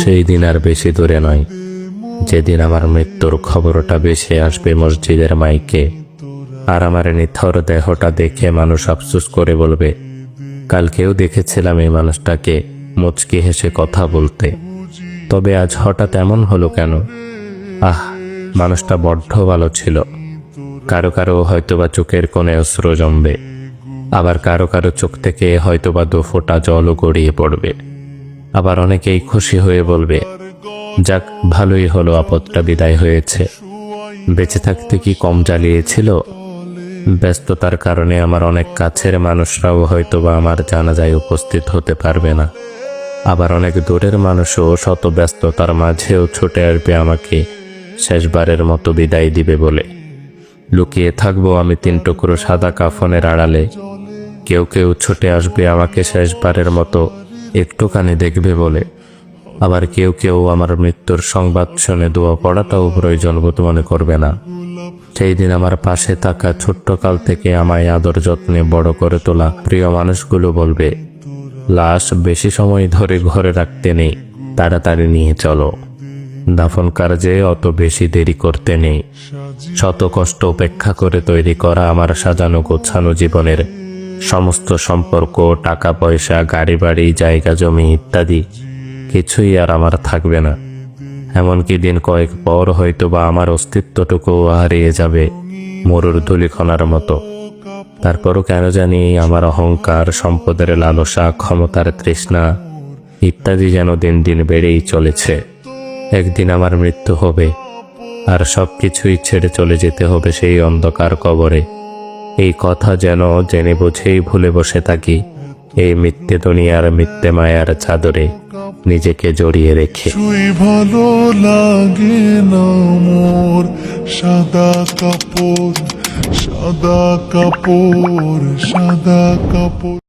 সেই দিন আর বেশি দূরে নয়, যেদিন আমার মৃত্যুর খবরটা ভেসে আসবে মসজিদের মাইকে, আর আমার নিথর দেহটা দেখে মানুষ আফসোস করে বলবে, কালকেও দেখেছিলাম এই মানুষটাকে মুচকি হেসে কথা বলতে, তবে আজ হঠাৎ এমন হলো কেন? মানুষটা বড্ড ভালো ছিল। কারো কারো হয়তোবা চোখের কোণে অশ্রু জমবে, আবার কারো কারো চোখ থেকে হয়তোবা 2 ফোঁটা জলও গড়িয়ে পড়বে। আবার অনেকেই খুশি হয়ে বলবে, যাক, ভালোই হলো, আপদটা বিদায় হয়েছে। বেঁচে থাকতে কি কম জ্বালিয়েছিল? ব্যস্ততার কারণে আমার অনেক কাছের মানুষরাও হয়তোবা আমার জানাজায় উপস্থিত হতে পারবে না। আবার অনেক দূরের মানুষও শত ব্যস্ততার মাঝেও ছুটে আসবে আমাকে শেষবারের মতো বিদায় দিবে বলে। লুকিয়ে থাকবো আমি 3 টুকরো সাদা কাফনের আড়ালে। কেউ কেউ ছুটে আসবে আমাকে শেষবারের মতো একটুখানি দেখবে বলে। আবার কেউ কেউ আমার মৃত্যুর সংবাদ শুনে দোয়া পড়াটাও প্রয়োজন বোধ মনে করবে না। সেই দিন আমার পাশে থাকা ছোট্টকাল থেকে আমায় আদর যত্নে বড় করে তোলা প্রিয় মানুষগুলো বলবে, লাশ বেশি সময় ধরে ঘরে রাখতে নেই, তাড়াতাড়ি নিয়ে চলো। দাফন কার্যে অত বেশি দেরি করতে নেই। শত কষ্ট উপেক্ষা করে তৈরি করা আমার সাজানো গোছানো জীবনের সমস্ত সম্পর্ক, টাকা পয়সা, গাড়ি বাড়ি, জায়গা জমি ইত্যাদি কিছুই আর আমার থাকবে না। এমনকি দিন কয়েক পর হয়তোবা আমার অস্তিত্বটুকু হারিয়ে যাবে মরুর ধূলিকণার মতো। তারপরও কেন জানি আমার অহংকার, সম্পদের লালসা, ক্ষমতার তৃষ্ণা ইত্যাদি যেন দিন দিন বেড়েই চলেছে। একদিন আমার মৃত্যু হবে, আর সবকিছুই ছেড়ে চলে যেতে হবে সেই অন্ধকার কবরে। এই কথা যেন জেনে বুঝেই ভুলে বসে থাকি এই মিথ্যে দুনিয়ার মিথ্যে মায়ার চাদরে নিজেকে জড়িয়ে রেখে। ভালো লাগে না মোর সাদা কাপড়, সাদা কাপড়, সাদা কাপড়।